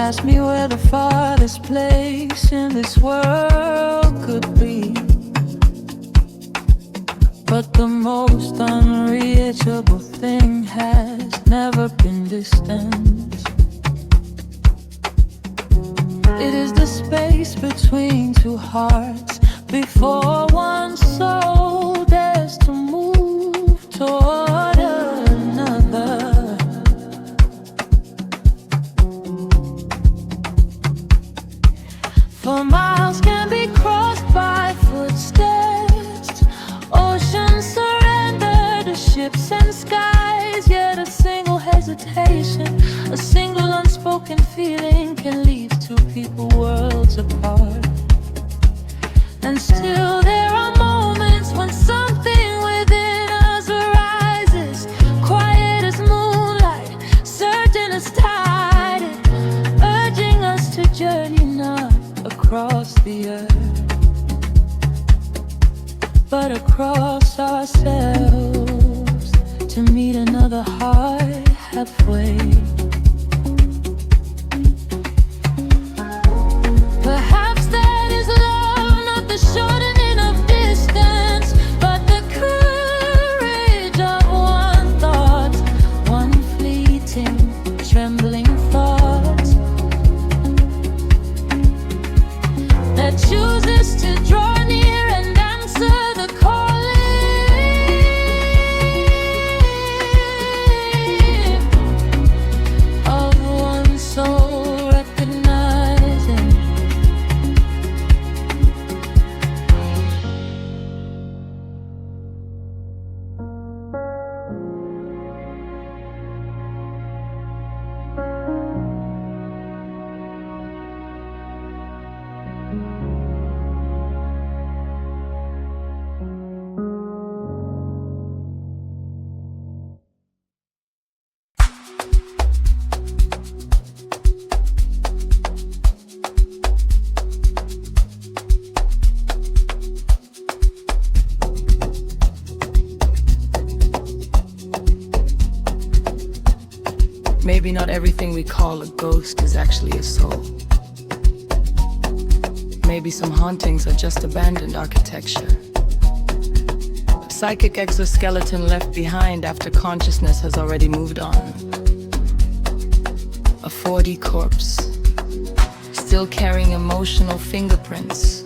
Ask me where the farthest place in this world could be, but the most unreachable thing has never been distant. It is the space between two hearts before one soul dares to move toward another. For miles can be crossed by footsteps, oceans surrender to ships and skies. Yet a single hesitation, a single unspoken feeling can leave two people worlds apart. And still there are moments when something within us arises, quiet as moonlight, certain as tide, urging us to journey not across the earth, but across ourselves, to meet another heart halfway. Perhaps that is love, not the shortening of distance, but the courage of one thought, one fleeting, trembling thought that chooses to draw near and answer the calling of one soul recognizing. Maybe not everything we call a ghost is actually a soul. Maybe some hauntings are just abandoned architecture. A psychic exoskeleton left behind after consciousness has already moved on. A 4D corpse, still carrying emotional fingerprints,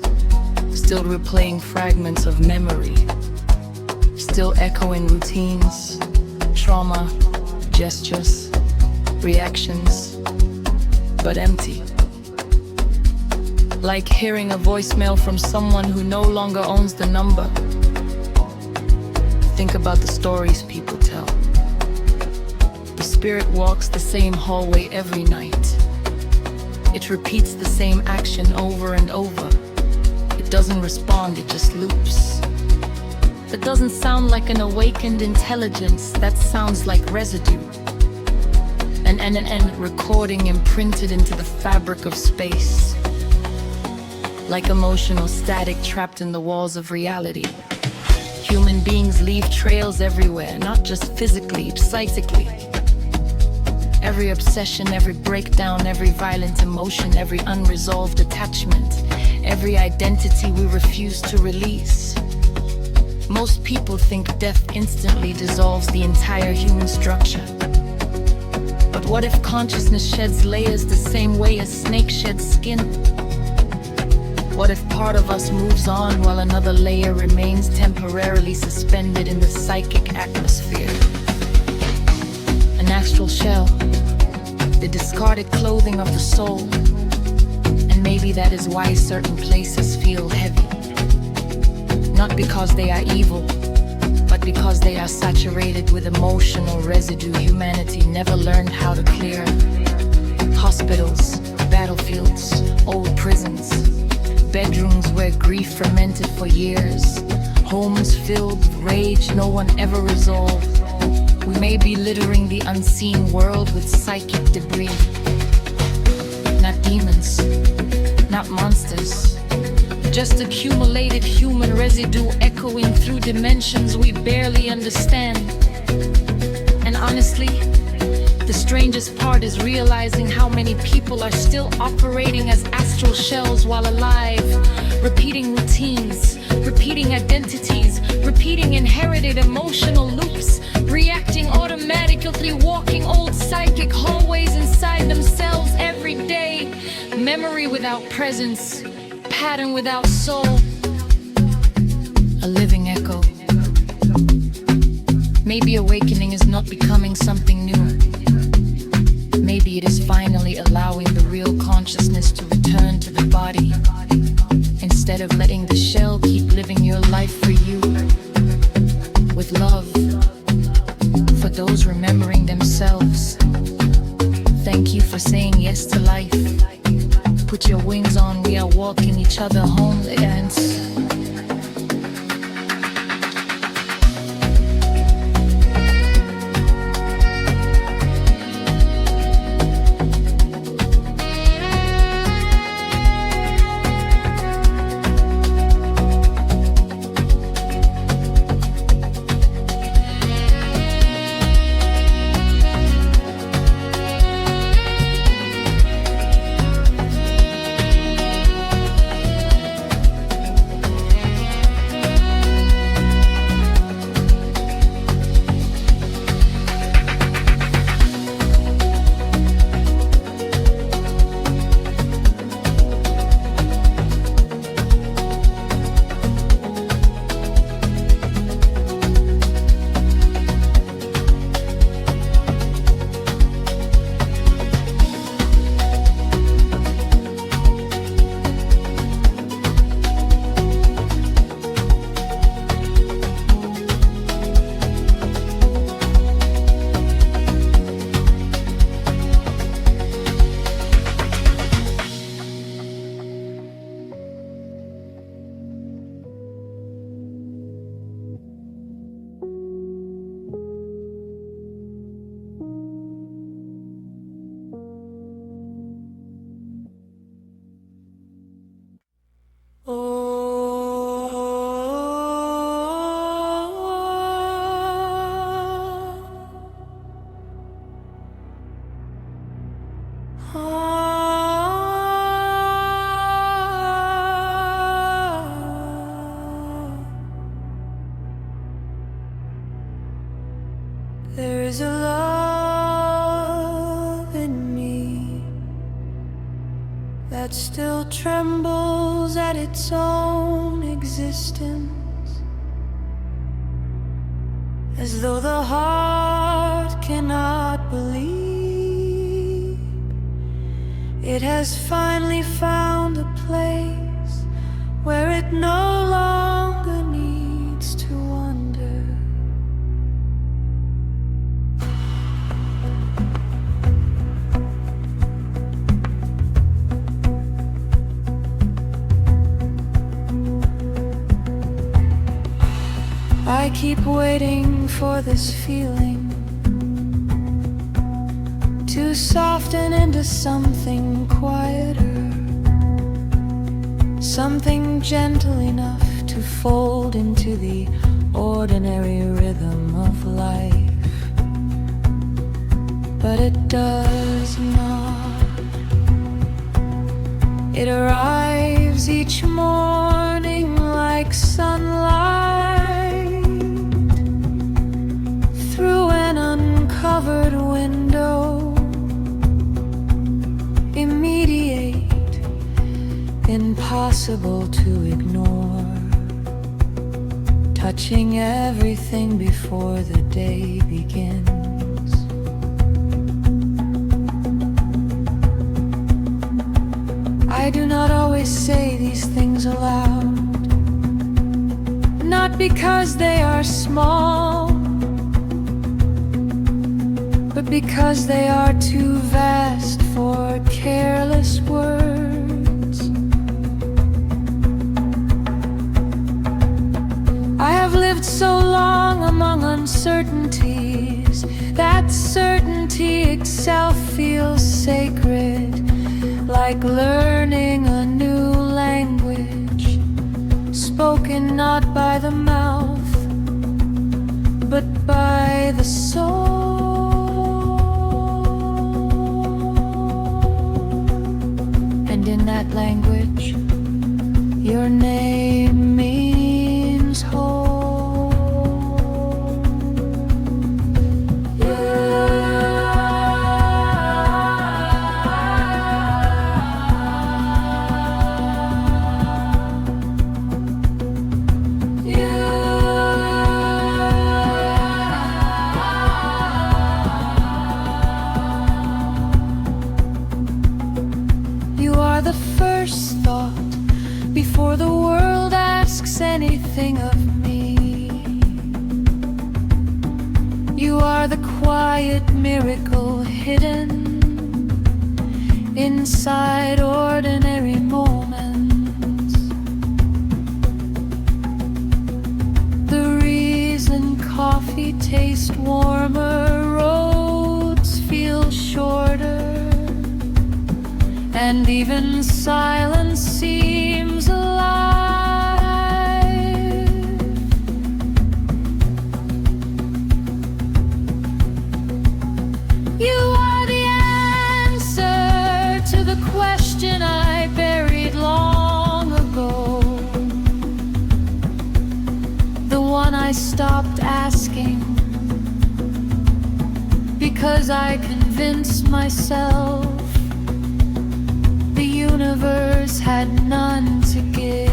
still replaying fragments of memory, still echoing routines, trauma, gestures, reactions, but empty. Like hearing a voicemail from someone who no longer owns the number. Think about the stories people tell. The spirit walks the same hallway every night. It repeats the same action over and over. It doesn't respond, it just loops. That doesn't sound like an awakened intelligence, that sounds like residue. An recording imprinted into the fabric of space. Like emotional static trapped in the walls of reality. Human beings leave trails everywhere, not just physically, psychically. Every obsession, every breakdown, every violent emotion, every unresolved attachment, every identity we refuse to release. Most people think death instantly dissolves the entire human structure. But what if consciousness sheds layers the same way a snake sheds skin? What if part of us moves on while another layer remains temporarily suspended in the psychic atmosphere? An astral shell, the discarded clothing of the soul. And maybe that is why certain places feel heavy. Not because they are evil, but because they are saturated with emotional residue humanity never learned how to clear. Hospitals, battlefields, old prisons, bedrooms where grief fermented for years, homes filled with rage no one ever resolved. We may be littering the unseen world with psychic debris. Not demons, not monsters, just accumulated human residue echoing through dimensions we barely understand. And honestly, The strangest part is realizing how many people are still operating as astral shells while alive, repeating routines, repeating identities, repeating inherited emotional loops, reacting automatically, walking old psychic hallways inside themselves every day. Memory without presence, pattern without soul, a living echo. Maybe awakening is not becoming something new. Maybe it is finally allowing the real consciousness to return to the body, instead of letting the shell keep living your life for you. With love, for those remembering themselves. Thank you for saying yes to life. Put your wings on, we are walking each other home, the ants. There is a love in me that still trembles at its own existence, as though the heart cannot believe it has finally found a place where it no longer needs to wander. I keep waiting for this feeling to soften into something quieter, something gentle enough to fold into the ordinary rhythm of life. But it does not. It arrives each morning like sunlight through an uncovered window, immediate, impossible to ignore, touching everything before the day begins. I do not always say these things aloud, not because they are small, but because they are too vast for careless words. I have lived so long among uncertainties that certainty itself feels sacred, like learning a new language, spoken not by the mouth, but by the soul. Moonlight language. Your name means home. You are the first thought before the world asks anything of me. You are the quiet miracle hidden inside ordinary moments. The reason coffee tastes warmer, roads feel shorter, and even silence seems alive. You are the answer to the question I buried long ago, the one I stopped asking because I convinced myself the universe had none to give.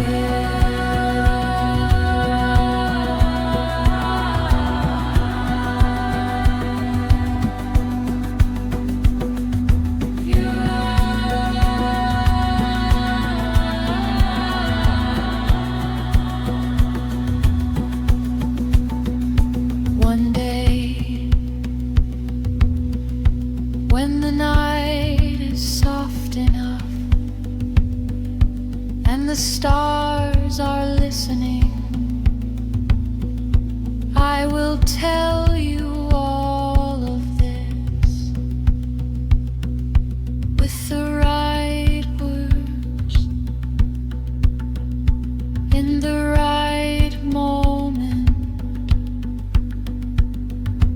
One day, when the night is soft enough and the stars are listening, I will tell you all of this with the right words, in the right moment,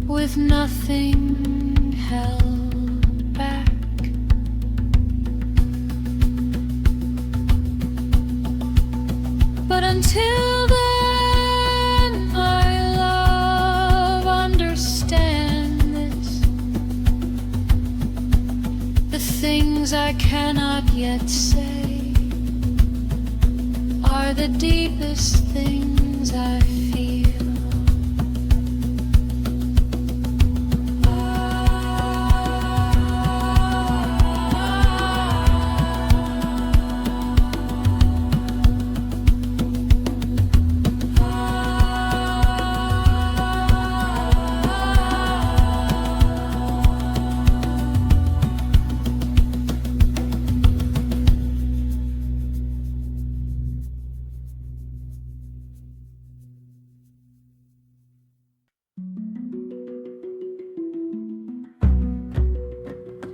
with nothing held back. But until then, my love, understand this: the things I cannot yet say are the deepest things I feel.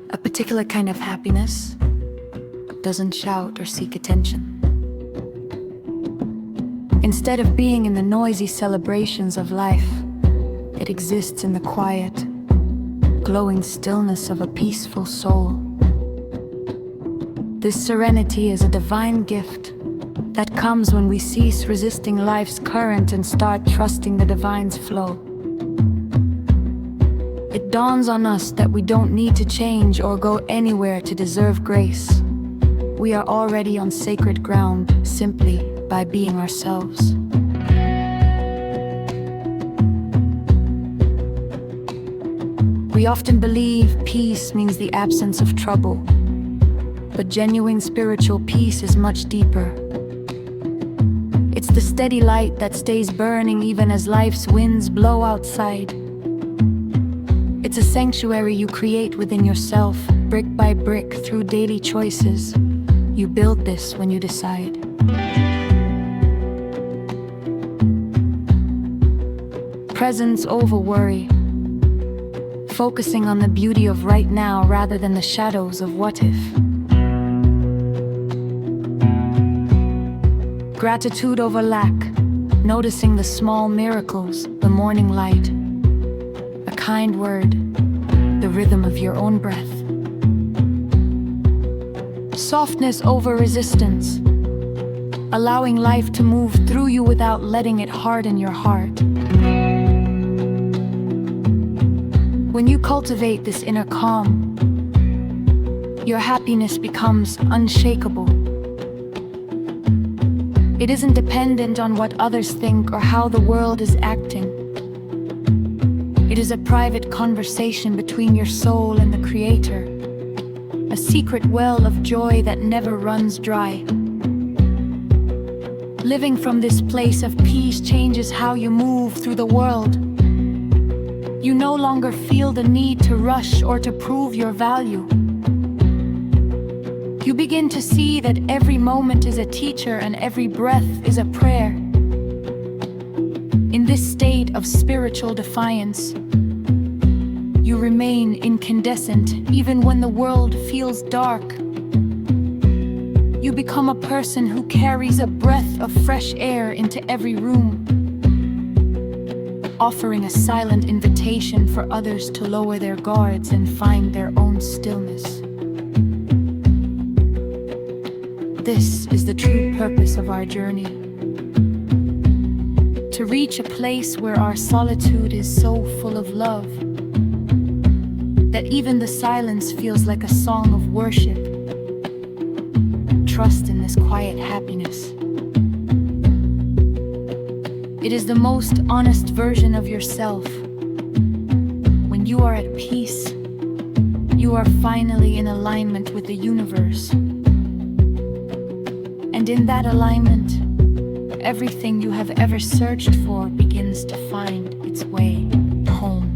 A particular kind of happiness doesn't shout or seek attention. Instead of being in the noisy celebrations of life, it exists in the quiet, glowing stillness of a peaceful soul. This serenity is a divine gift that comes when we cease resisting life's current and start trusting the divine's flow. It dawns on us that we don't need to change or go anywhere to deserve grace. We are already on sacred ground simply by being ourselves. We often believe peace means the absence of trouble, but genuine spiritual peace is much deeper. It's the steady light that stays burning even as life's winds blow outside. It's a sanctuary you create within yourself, brick by brick, through daily choices. You build this when you decide. Presence over worry, focusing on the beauty of right now rather than the shadows of what if. Gratitude over lack, noticing the small miracles, the morning light, a kind word, the rhythm of your own breath. Softness over resistance, allowing life to move through you without letting it harden your heart. When you cultivate this inner calm, your happiness becomes unshakable. It isn't dependent on what others think or how the world is acting. It is a private conversation between your soul and the Creator, a secret well of joy that never runs dry. Living from this place of peace changes how you move through the world. You no longer feel the need to rush or to prove your value. You begin to see that every moment is a teacher and every breath is a prayer. In this state of spiritual defiance, you remain incandescent even when the world feels dark. You become a person who carries a breath of fresh air into every room, offering a silent invitation for others to lower their guards and find their own stillness. This is the true purpose of our journey. To reach a place where our solitude is so full of love that even the silence feels like a song of worship. Trust in this quiet happiness. It is the most honest version of yourself. When you are at peace, you are finally in alignment with the universe. And in that alignment, everything you have ever searched for begins to find its way home.